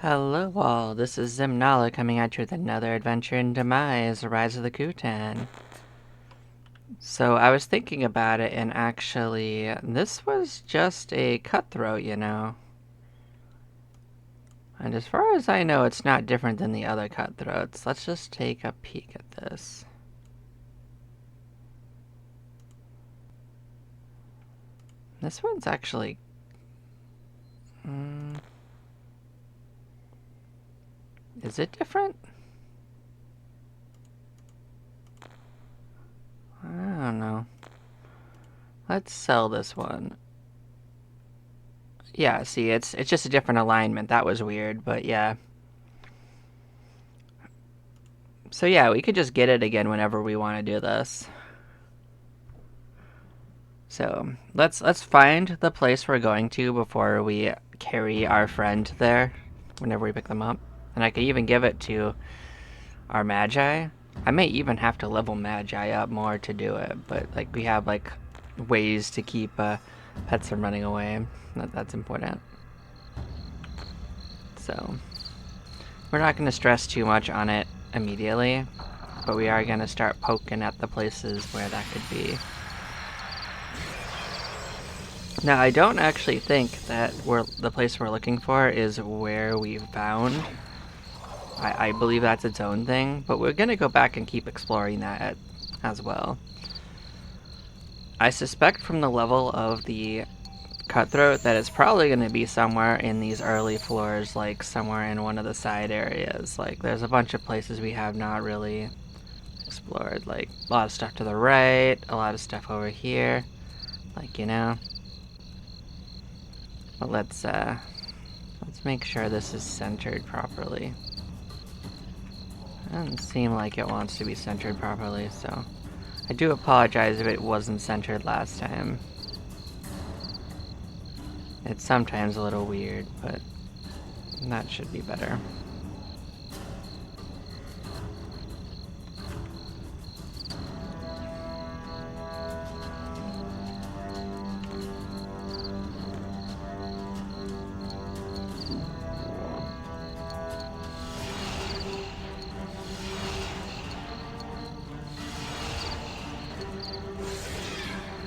Hello all, this is Zimnala coming at you with another adventure in Demise, Rise of the Kutan. So I was thinking about it, and actually, this was just a cutthroat, you know. And as far as I know, it's not different than the other cutthroats. Let's just take a peek at this. This one's actually... is it different? I don't know. Let's sell this one. Yeah, see, it's just a different alignment. That was weird, but yeah. So yeah, we could just get it again whenever we want to do this. So let's find the place we're going to before we carry our friend there whenever we pick them up. And I could even give it to our Magi. I may even have to level Magi up more to do it, but like we have like ways to keep pets from running away. That's important. So we're not going to stress too much on it immediately, but we are going to start poking at the places where that could be. Now, I don't actually think that the place we're looking for is where we found. I believe that's its own thing, but we're going to go back and keep exploring that as well. I suspect from the level of the cutthroat that it's probably going to be somewhere in these early floors, like somewhere in one of the side areas. Like, there's a bunch of places we have not really explored. Like, a lot of stuff to the right, a lot of stuff over here. Like, you know. But let's make sure this is centered properly. It doesn't seem like it wants to be centered properly, so I do apologize if it wasn't centered last time. It's sometimes a little weird, but that should be better.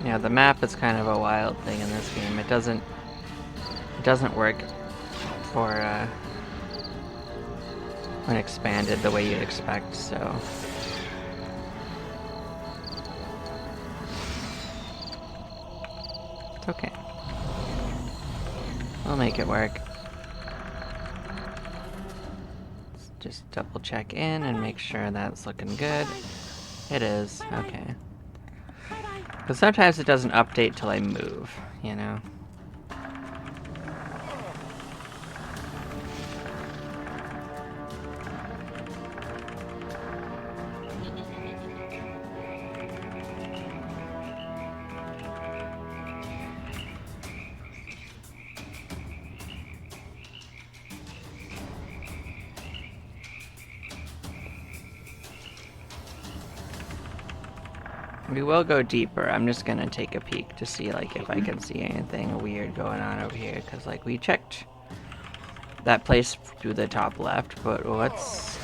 Yeah, the map is kind of a wild thing in this game. It doesn't work for when expanded the way you'd expect, so. It's okay. We'll make it work. Let's just double check in and make sure that's looking good. It is, okay. But sometimes it doesn't update till I move, you know? We will go deeper. I'm just gonna take a peek to see like if I can see anything weird going on over here, because like we checked that place through the top left, but what's...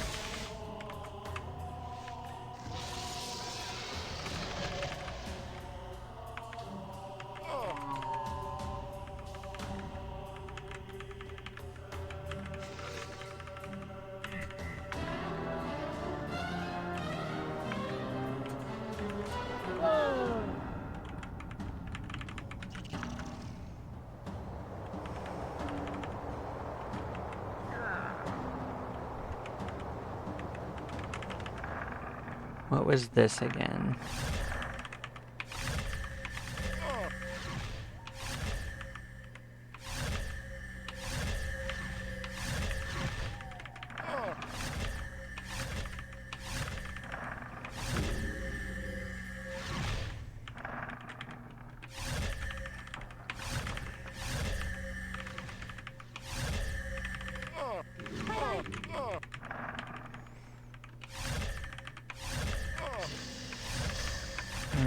what was this again?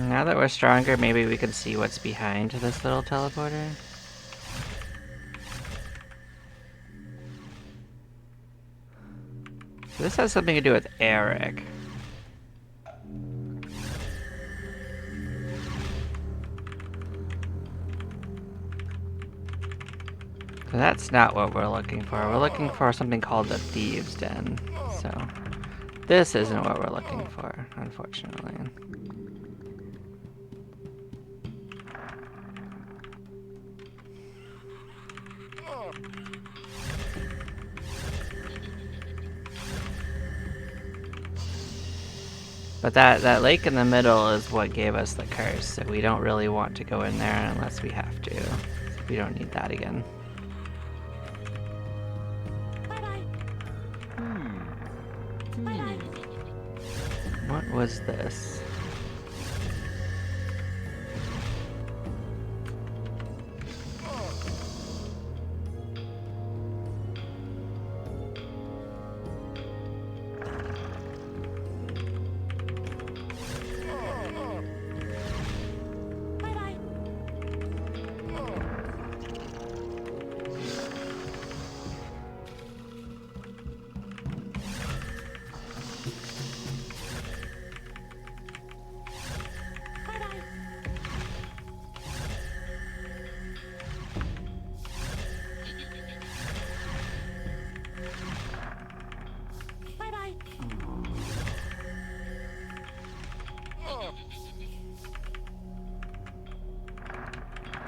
Now that we're stronger, maybe we can see what's behind this little teleporter. This has something to do with Eric. So that's not what we're looking for. We're looking for something called the Thieves' Den. So this isn't what we're looking for, unfortunately. But that lake in the middle is what gave us the curse, so we don't really want to go in there unless we have to. We don't need that again. What was this?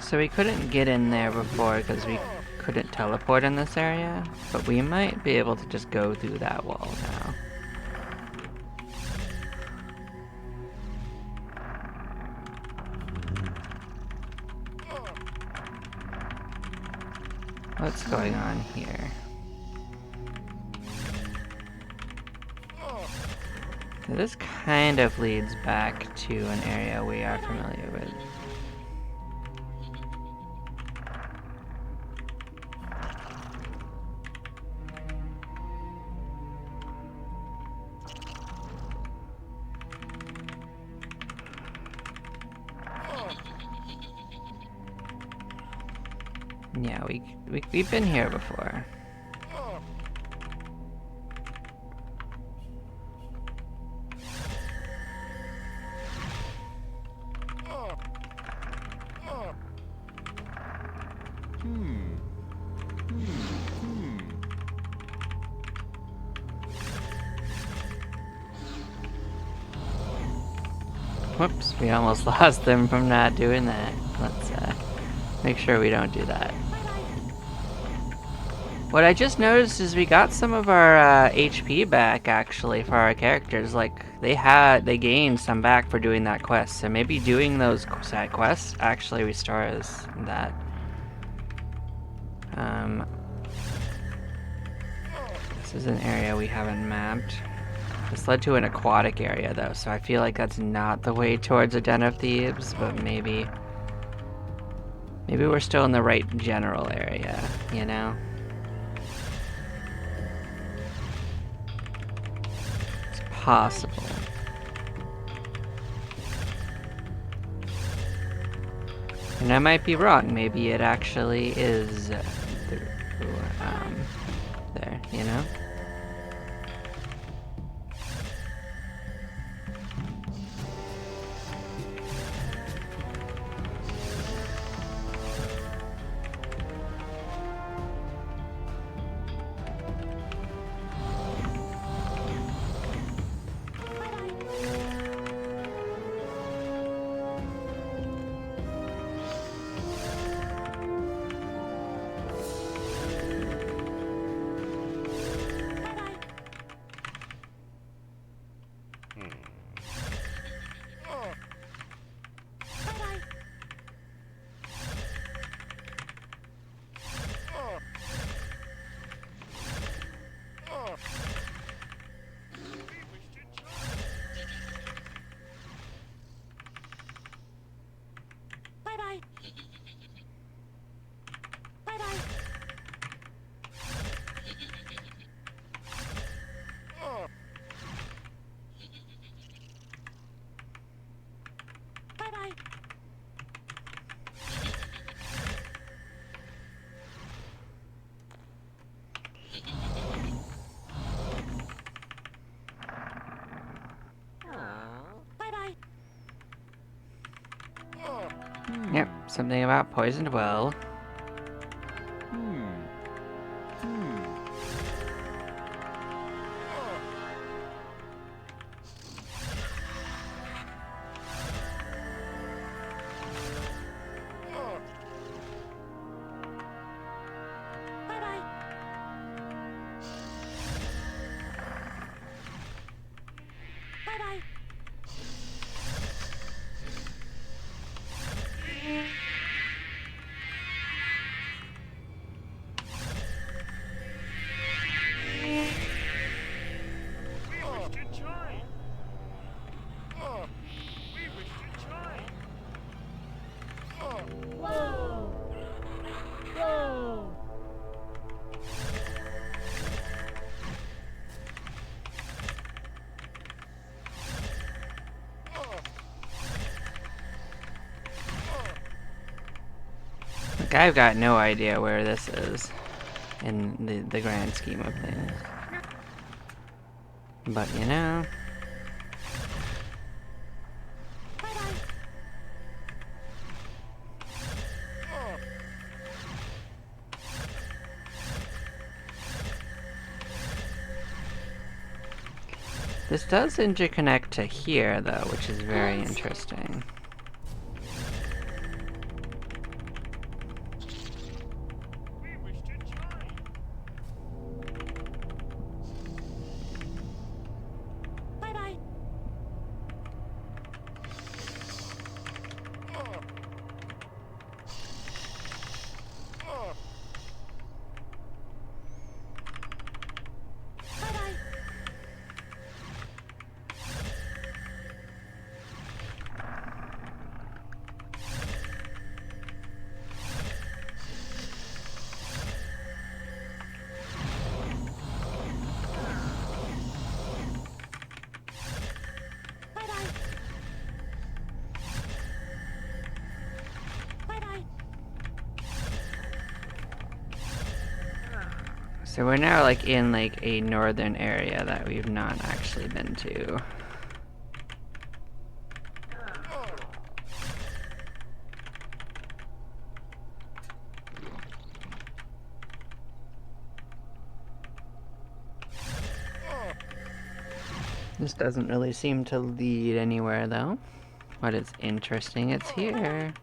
So we couldn't get in there before because we couldn't teleport in this area, but we might be able to just go through that wall now. What's going on here? So this kind of leads back to an area we are familiar with. Yeah, we've been here before. Whoops, we almost lost them from not doing that. Let's make sure we don't do that. What I just noticed is we got some of our HP back, actually, for our characters. Like, they gained some back for doing that quest. So maybe doing those side quests actually restores that. This is an area we haven't mapped. This led to an aquatic area, though, so I feel like that's not the way towards a Den of Thieves, but maybe we're still in the right general area, you know? It's possible. And I might be wrong. Maybe it actually is there, you know? Yep, something about poisoned well. Like, I've got no idea where this is in the grand scheme of things. But you know... This does interconnect to here, though, which is very interesting. So we're now like in like a northern area that we've not actually been to. This doesn't really seem to lead anywhere though. But it's interesting it's here.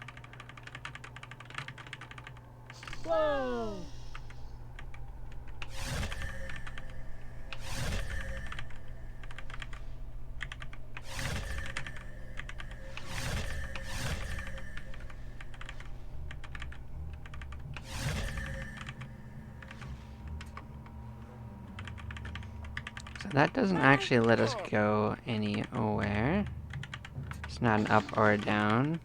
Whoa! So that doesn't actually let us go anywhere. It's not an up or a down.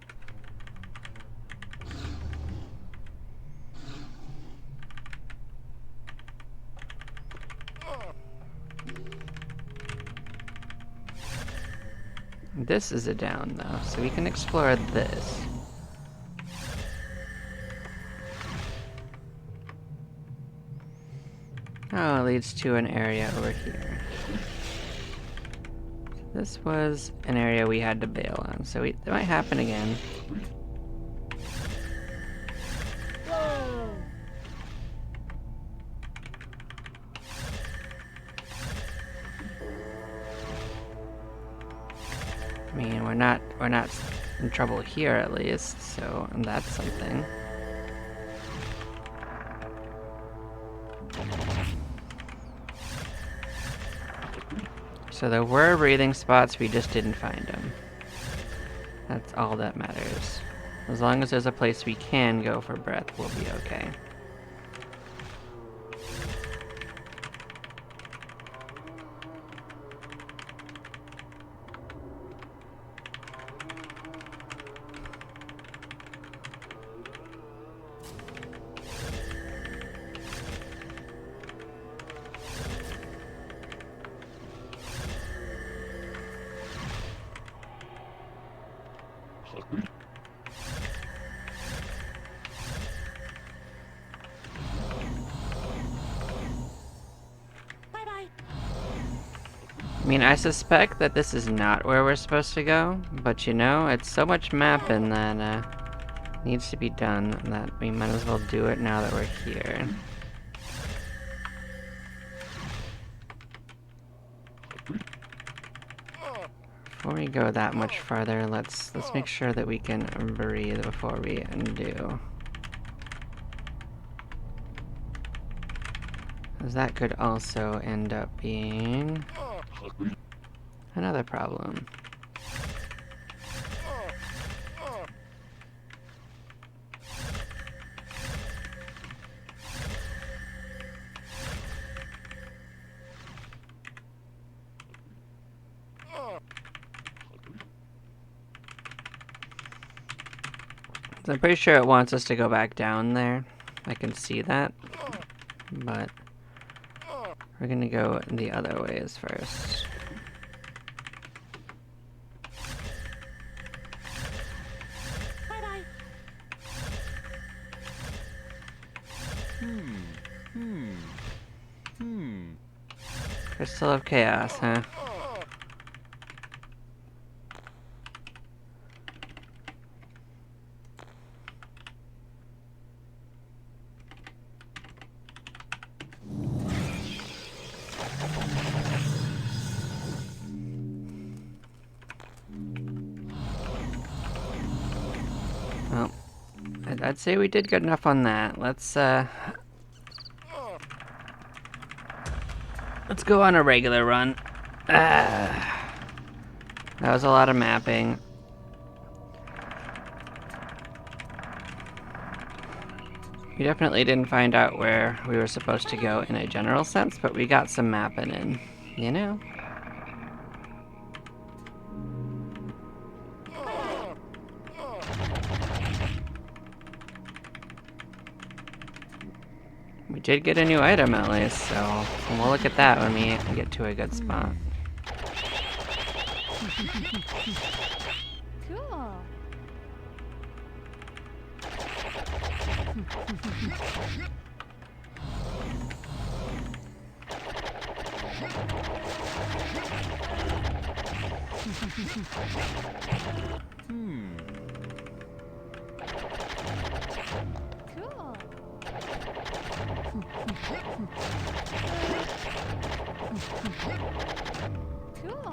This is a down though, so we can explore this. Oh, it leads to an area over here. This was an area we had to bail on, so it might happen again. Whoa! I mean, we're not in trouble here at least, so that's something. So there were breathing spots, we just didn't find them. That's all that matters. As long as there's a place we can go for breath, we'll be okay. I mean, I suspect that this is not where we're supposed to go, but you know, it's so much mapping that, needs to be done, that we might as well do it now that we're here. Before we go that much farther, let's make sure that we can breathe before we undo. Because that could also end up being another problem. So I'm pretty sure it wants us to go back down there. I can see that. But we're gonna go the other ways first. Bye-bye. Crystal of Chaos, huh? Well, I'd say we did good enough on that. Let's go on a regular run. That was a lot of mapping. We definitely didn't find out where we were supposed to go in a general sense, but we got some mapping in, you know? We did get a new item at least, so we'll look at that when we get to a good spot. Cool. Cool. Cool.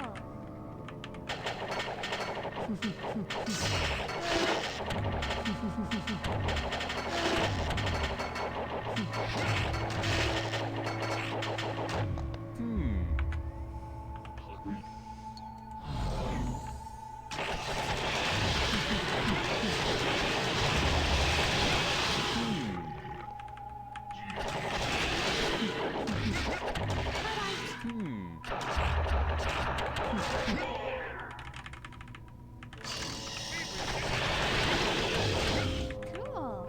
Cool.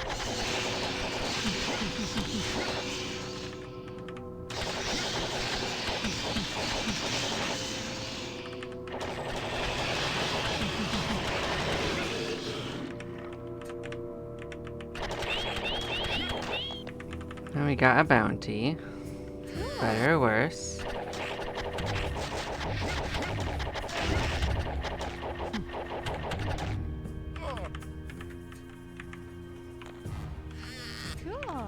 Now we got a bounty. Better or worse. Cool.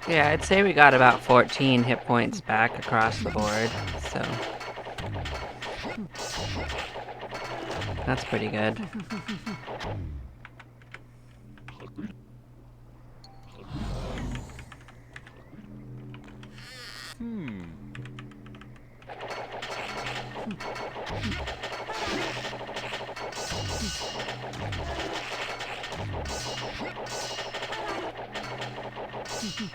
Yeah, I'd say we got about 14 hit points back across the board, so that's pretty good. Cool.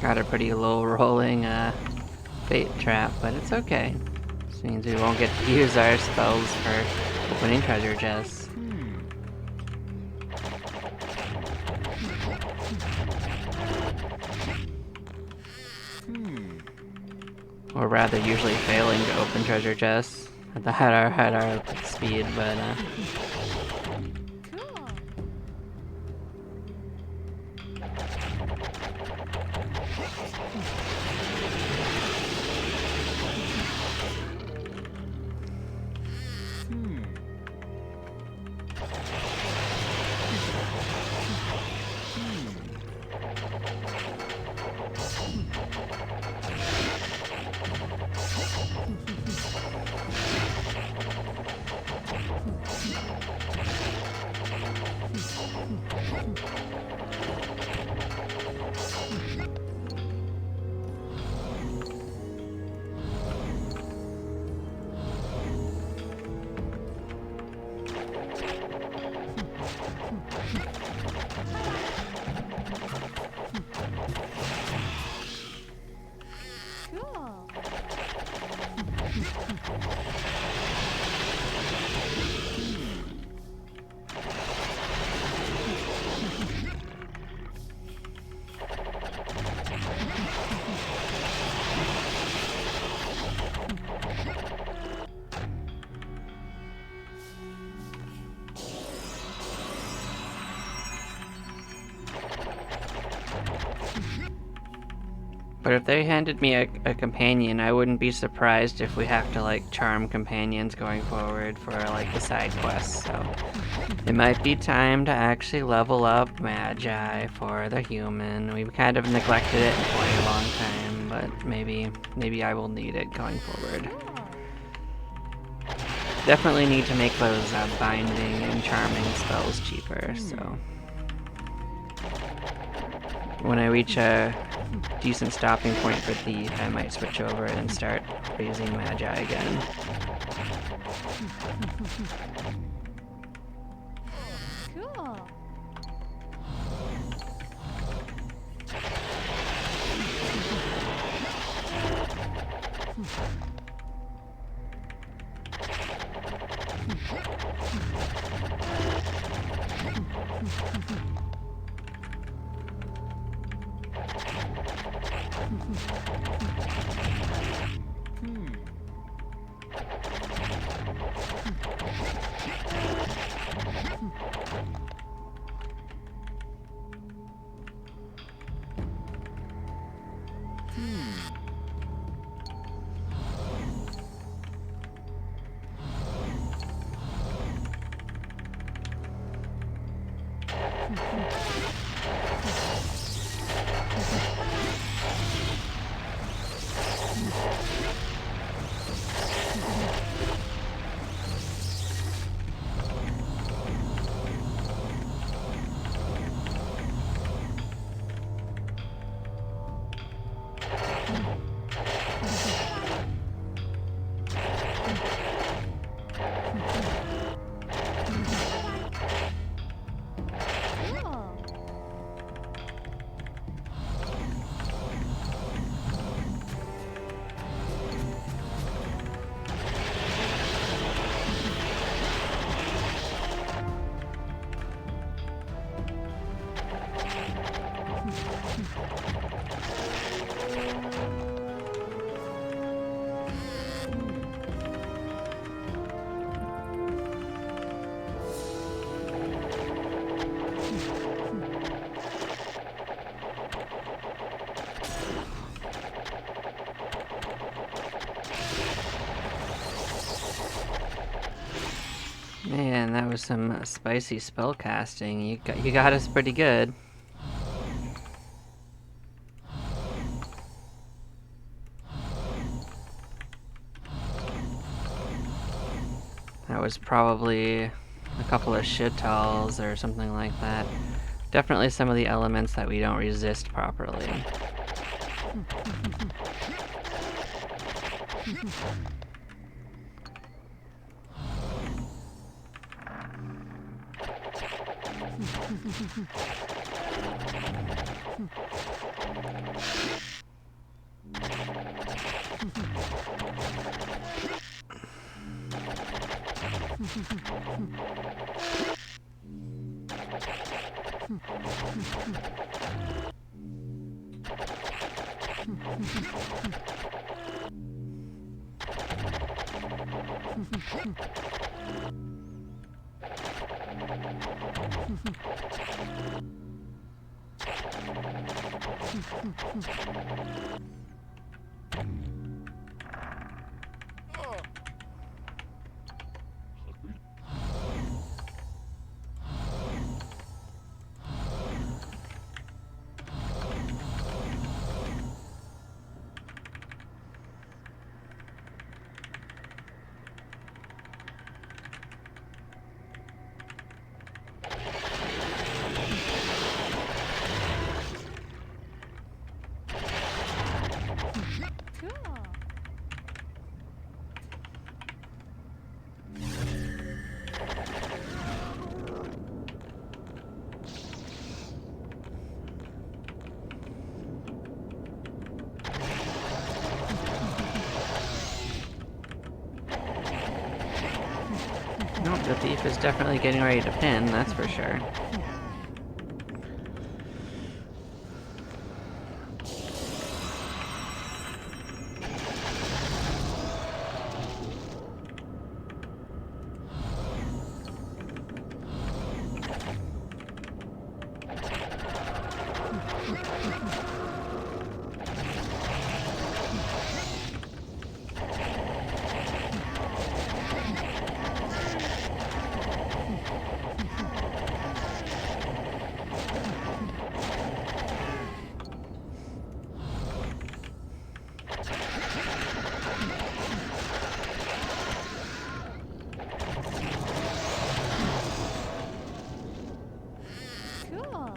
Got a pretty low rolling fate trap, but it's okay. This means we won't get to use our spells for opening treasure chests. Or rather, usually failing to open treasure chests at our speed, but Cool. Cool. but if they handed me a companion, I wouldn't be surprised if we have to like charm companions going forward for like the side quests. So it might be time to actually level up Magi for the human. We've kind of neglected it for a long time, but maybe I will need it going forward. Cool. Definitely need to make those binding and charming spells cheaper. So when I reach a decent stopping point for Thief, I might switch over and start raising Magi again. Cool. Man, that was some spicy spell casting. You got us pretty good. That was probably a couple of shitals or something like that. Definitely some of the elements that we don't resist properly. Cool. Nope, the thief is definitely getting ready to pin, that's for sure. Cool.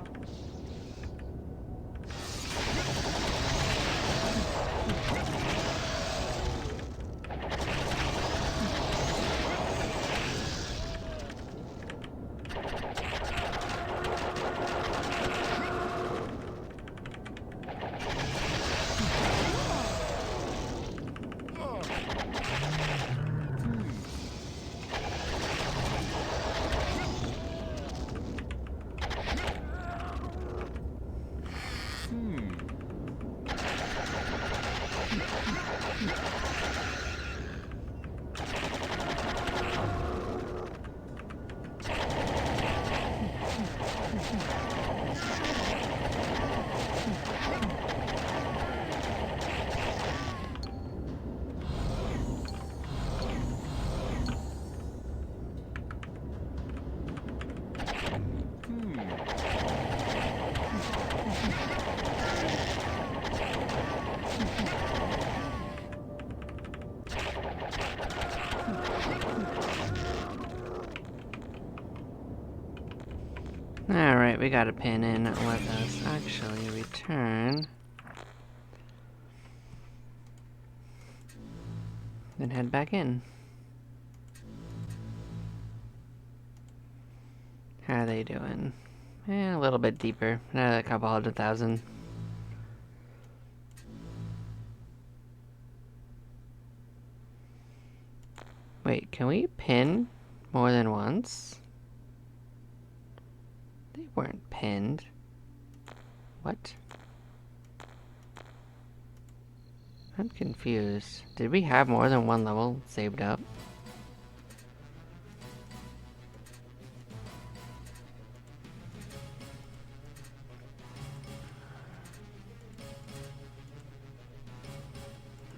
Alright, we got a pin in. Let us actually return. Then head back in. How are they doing? A little bit deeper. Another couple 100,000. Wait, can we pin more than once? They weren't pinned. What? I'm confused. Did we have more than one level saved up?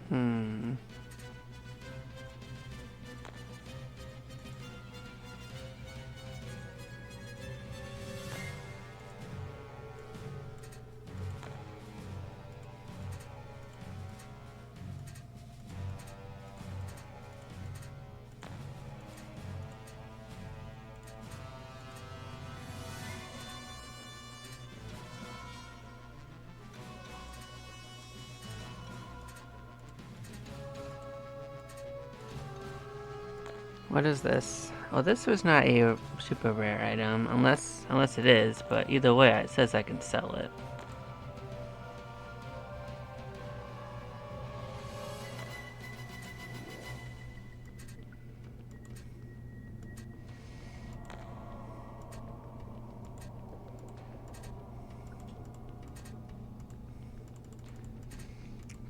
Hmm. What is this? Oh, this was not a super rare item, unless it is. But either way, it says I can sell it.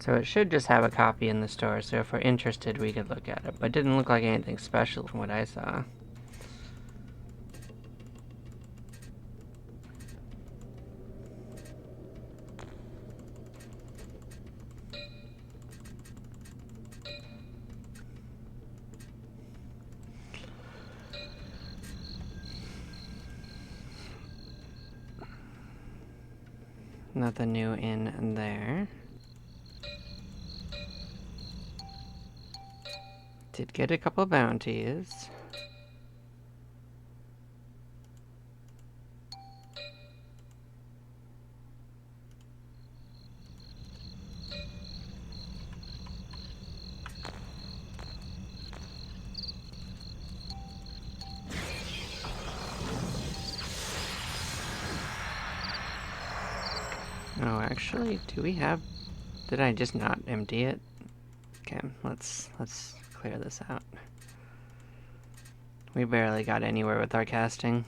So it should just have a copy in the store, so if we're interested, we could look at it. But it didn't look like anything special from what I saw. Nothing new in there. Did get a couple bounties. Oh, actually, do we have... Did I just not empty it? Okay, let's clear this out. We barely got anywhere with our casting.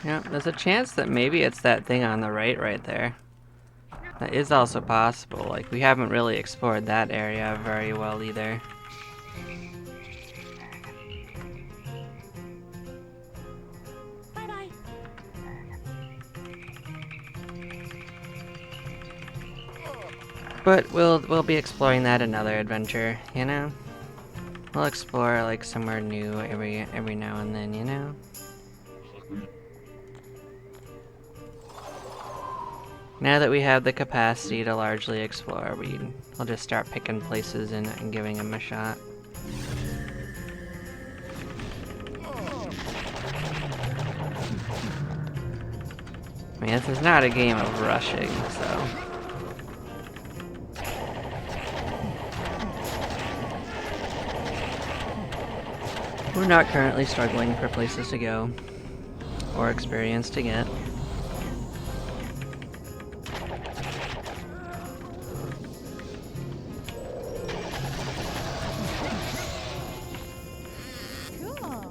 Yeah, there's a chance that maybe it's that thing on the right there. That is also possible. Like, we haven't really explored that area very well either. Bye-bye. But we'll be exploring that another adventure, you know? We'll explore like somewhere new every now and then, you know? Now that we have the capacity to largely explore, we'll just start picking places and giving them a shot. I mean, this is not a game of rushing, so... We're not currently struggling for places to go, or experience to get. Cool.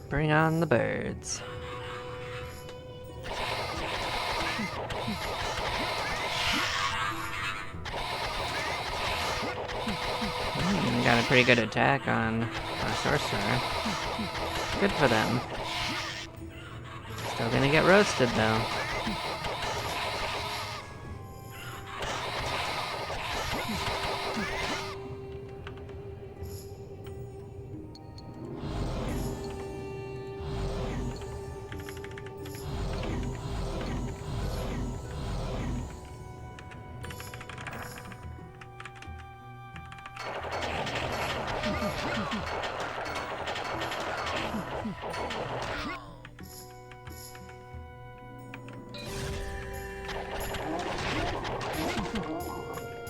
Bring on the birds. Got a pretty good attack on our sorcerer. Good for them. Still gonna get roasted though.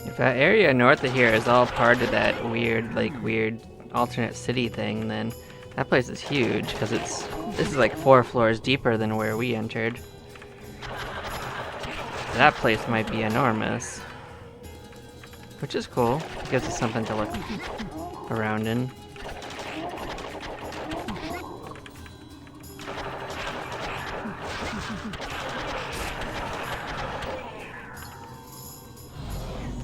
If that area north of here is all part of that weird alternate city thing, then that place is huge, because this is like 4 floors deeper than where we entered. That place might be enormous. Which is cool. It gives us something to look around in.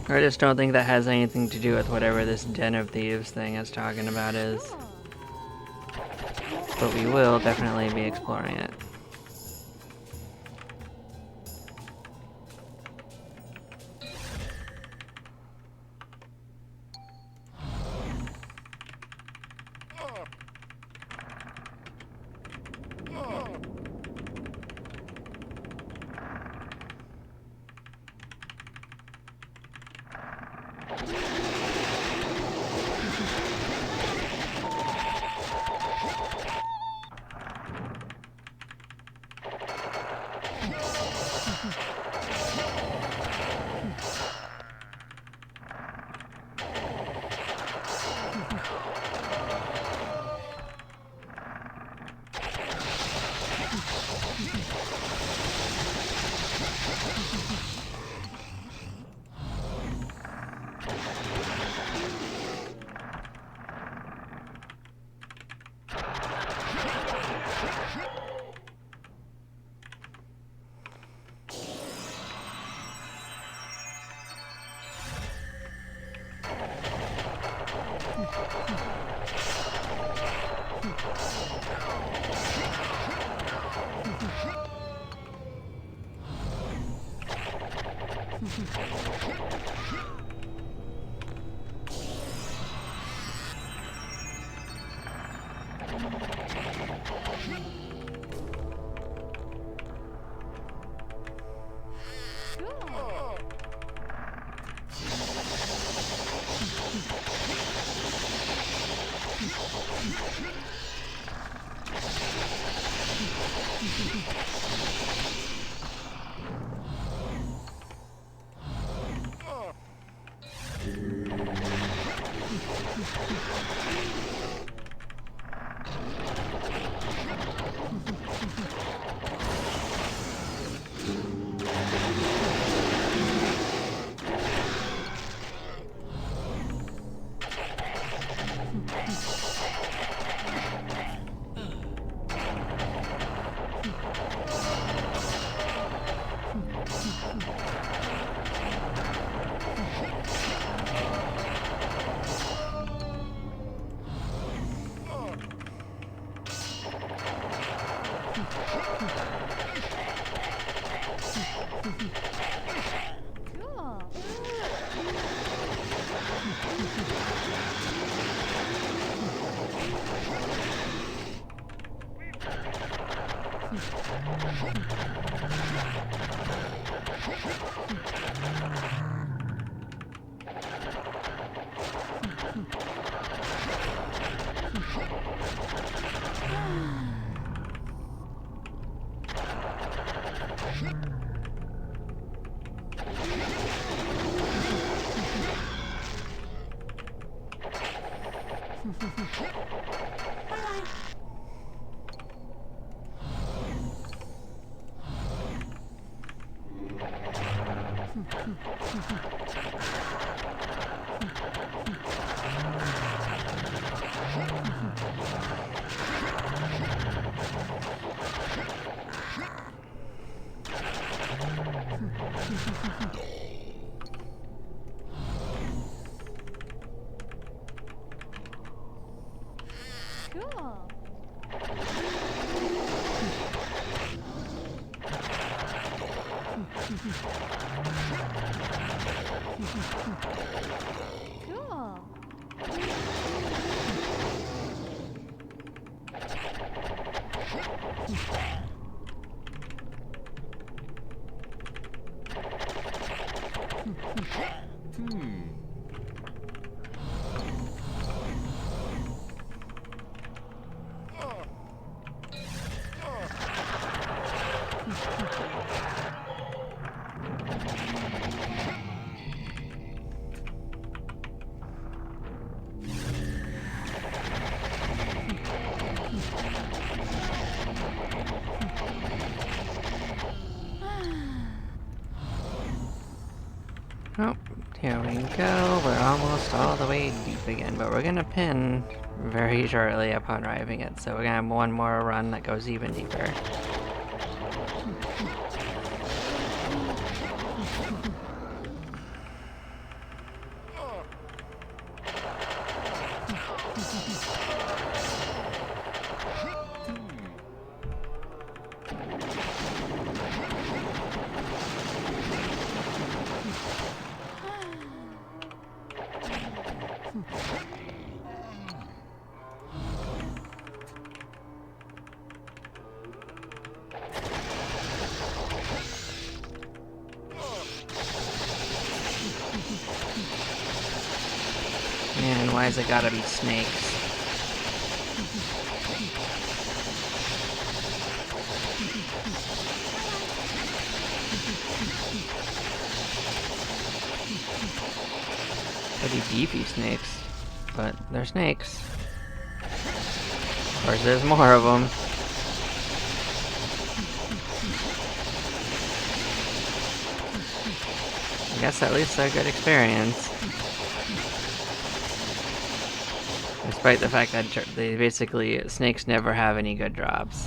I just don't think that has anything to do with whatever this Den of Thieves thing is talking about is. But we will definitely be exploring it. Cool. Cool. Oh, here we go. We're almost all the way deep again, but we're gonna pin very shortly upon arriving it. So we're gonna have one more run that goes even deeper. Man, why's it gotta be snakes? Pretty beefy snakes, but they're snakes. Of course, there's more of them. I guess at least they're a good experience. Despite the fact that they basically, snakes never have any good drops.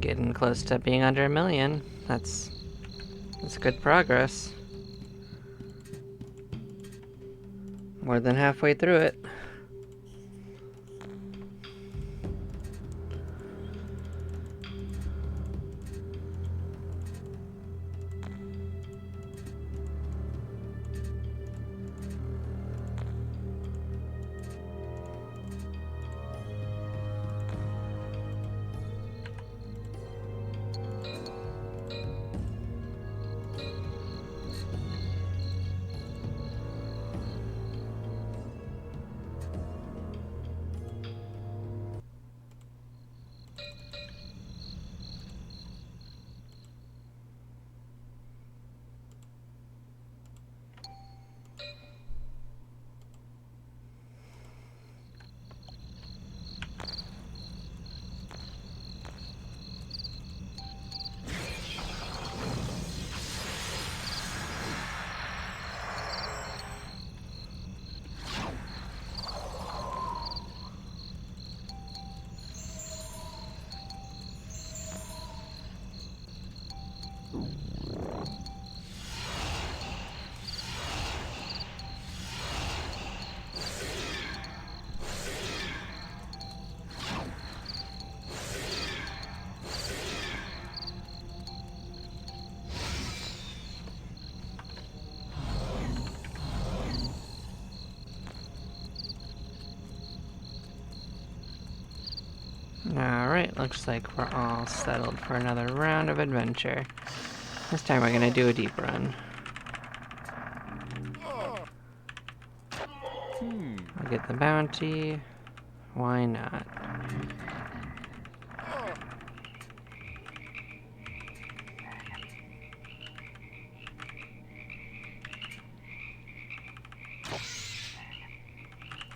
Getting close to being under 1,000,000. That's good progress. More than halfway through it. Alright, looks like we're all settled for another round of adventure. This time we're gonna do a deep run. I'll get the bounty. Why not?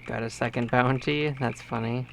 Got a second bounty? That's funny.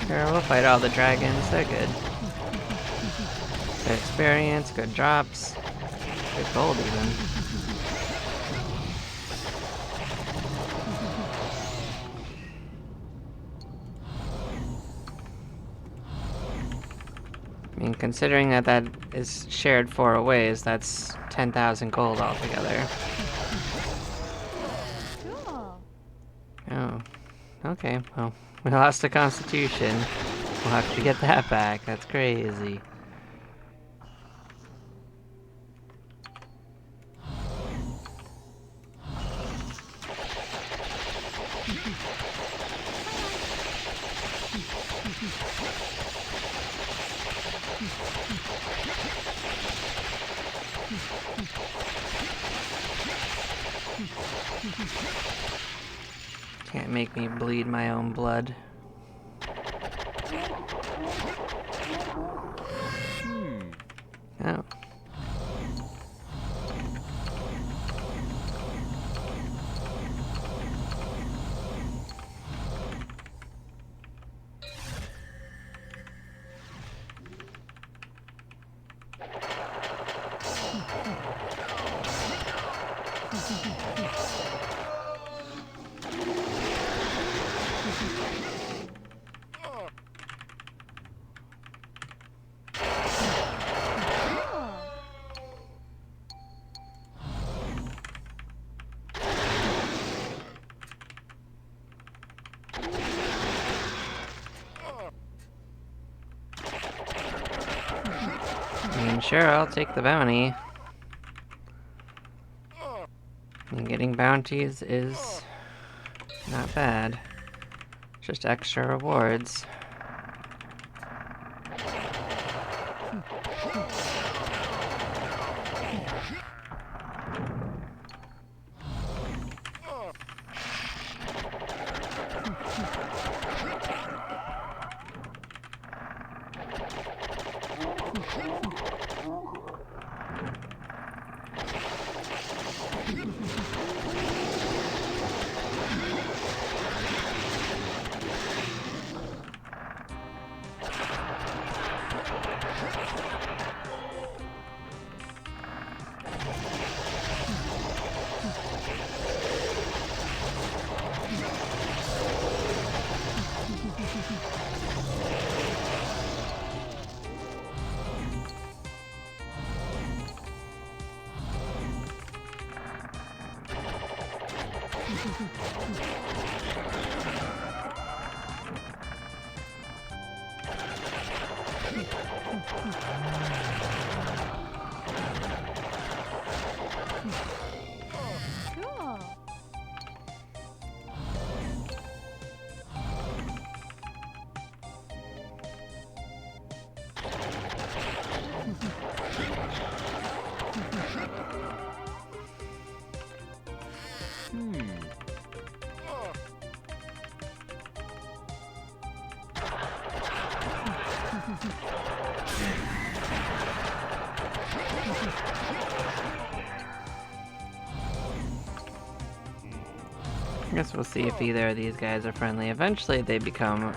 Sure, we'll fight all the dragons, they're good. Good experience, good drops, good gold even. I mean, considering that that is shared 4 ways, that's 10,000 gold altogether. Cool. Oh, okay, well, we lost the Constitution. We'll have to get that back, that's crazy. Can't make me bleed my own blood. Oh. I mean, sure, I'll take the bounty. And getting bounties is not bad. Just extra rewards. guess we'll see if either of these guys are friendly. Eventually they become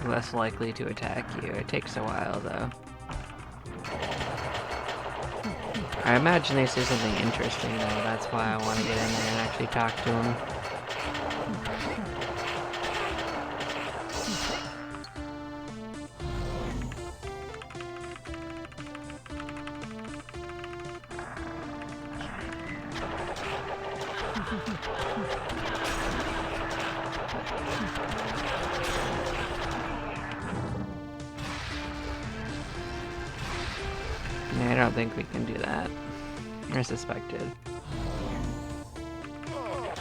less likely to attack you. It takes a while though. I imagine they say something interesting though, that's why I want to get in there and actually talk to them. Yeah, I don't think we can do that. Or suspected. Cool.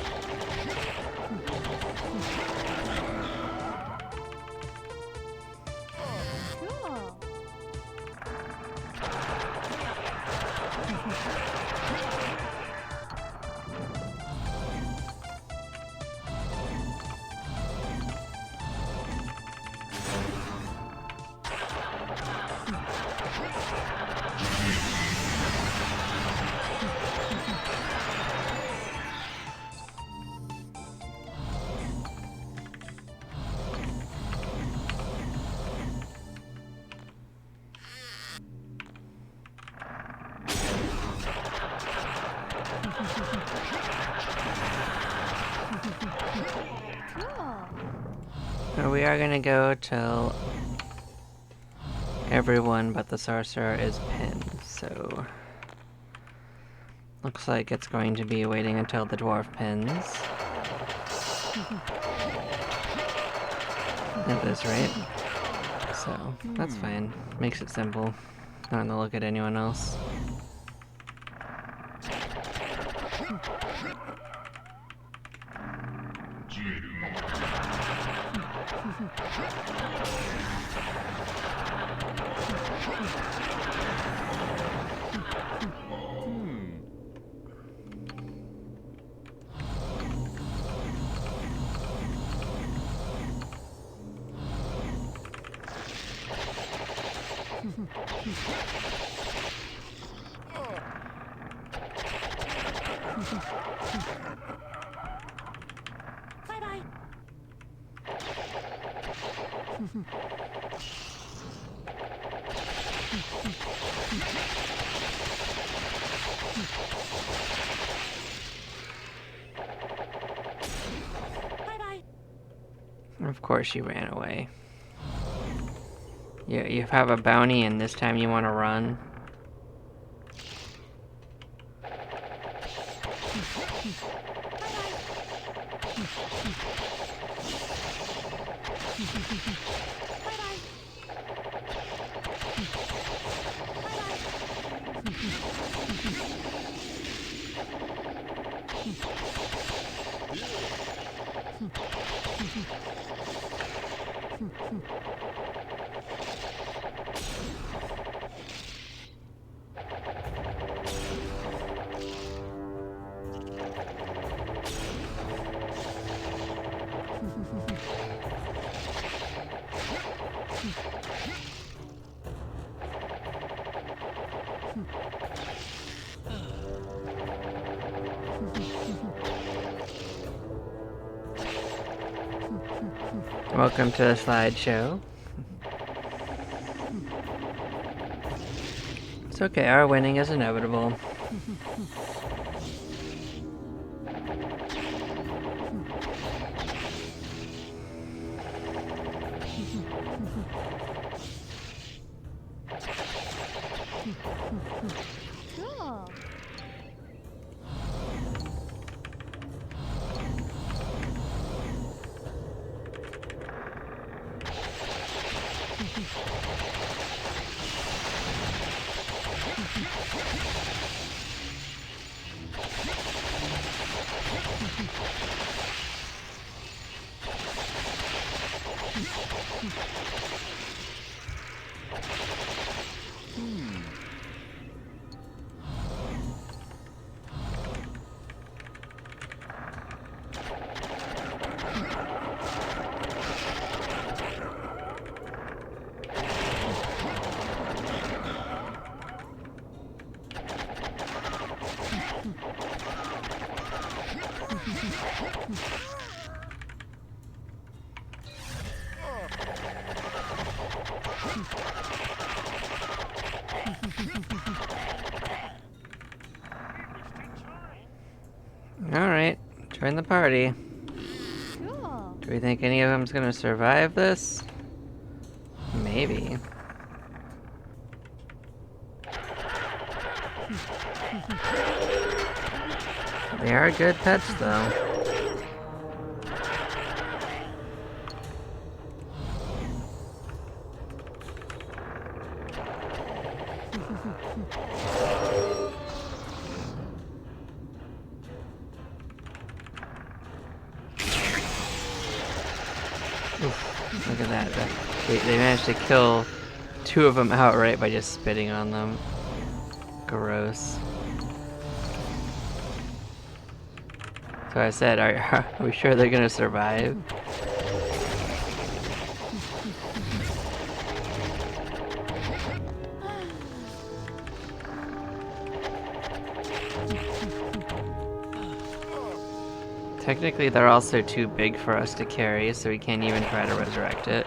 Cool. So we are gonna go till everyone but the sorcerer is pinned, so looks like it's going to be waiting until the dwarf pins. At this rate. So that's fine. Makes it simple. Not gonna look at anyone else. Bye-bye. Bye-bye. Of course you ran away. You have a bounty and this time you want to run? Welcome to the slideshow. It's okay, our winning is inevitable. Cool. Alright, join the party. Cool. Do we think any of them's gonna survive this? Maybe. They are good pets, though. Oof, look at that. They managed to kill 2 of them outright by just spitting on them. Gross. So I said, are we sure they're gonna survive? Technically, they're also too big for us to carry, so we can't even try to resurrect it.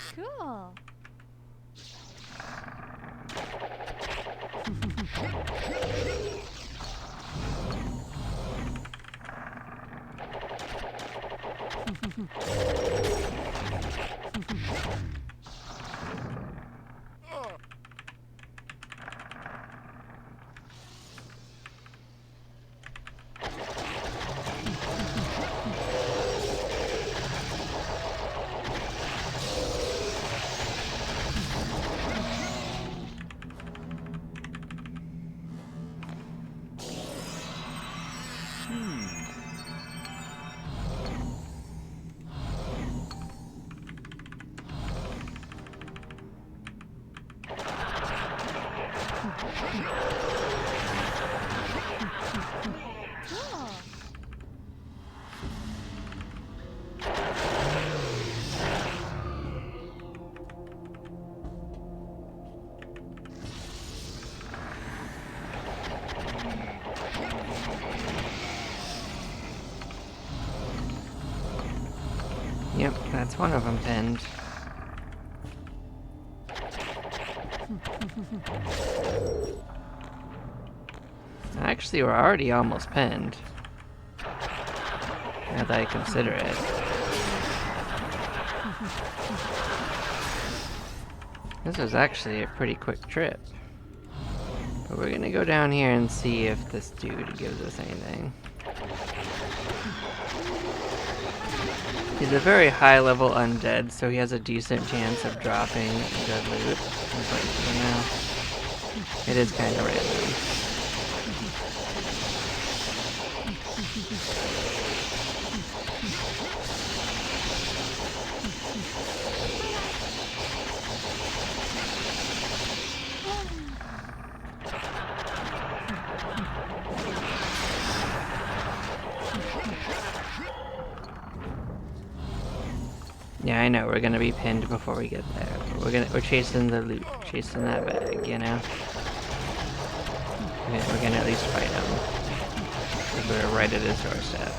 Cool. Cool. Yep, that's one of them pinned. Actually, we're already almost pinned. Now that I consider it. This was actually a pretty quick trip. But we're gonna go down here and see if this dude gives us anything. He's a very high level undead, so he has a decent chance of dropping good loot. But for now, it is kind of random. Yeah, I know, we're gonna be pinned before we get there. But we're chasing the loot, chasing that bag, you know? We're gonna at least fight him. Because we're right at his doorstep.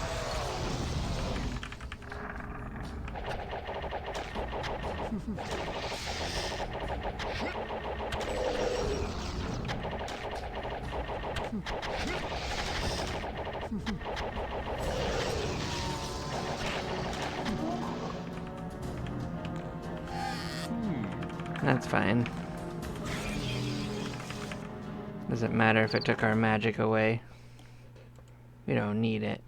That's fine. Doesn't matter if it took our magic away. We don't need it.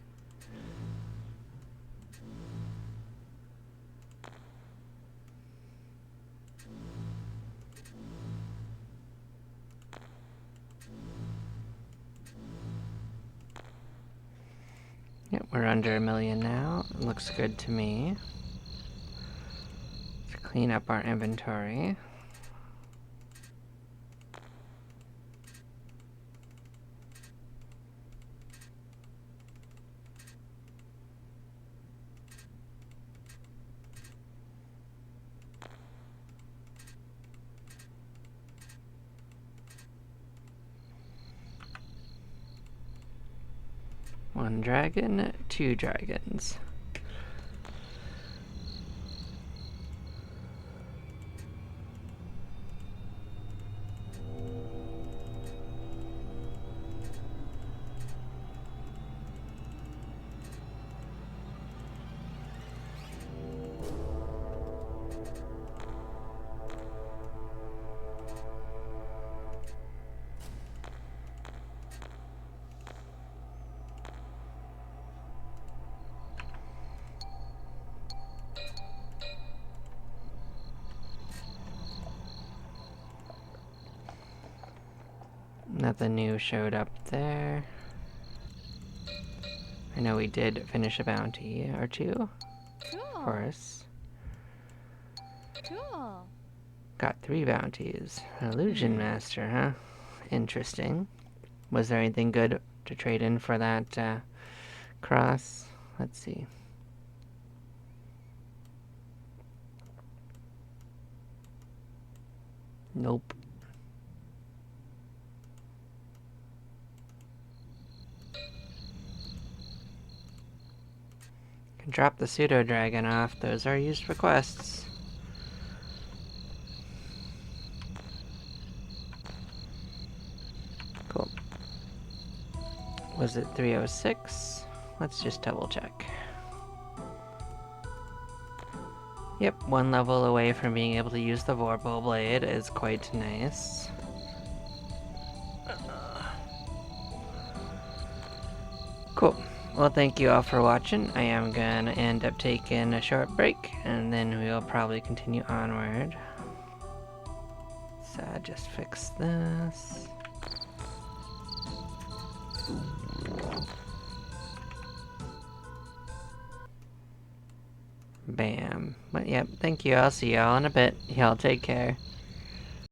Yep, we're under 1 million now. Looks good to me. Let's clean up our inventory. 1 dragon, 2 dragons. Nothing new showed up there. I know we did finish a bounty or two. Cool. Of course. Cool. Got 3 bounties. Illusion Master, huh? Interesting. Was there anything good to trade in for that cross? Let's see. Nope. Can drop the pseudo dragon off. Those are used for quests. Cool. Was it 306? Let's just double check. Yep, 1 level away from being able to use the Vorpal Blade is quite nice. Cool. Well, thank you all for watching. I am gonna end up taking a short break, and then we'll probably continue onward. So I just fix this. Bam. But yep, thank you. I'll see y'all in a bit. Y'all take care.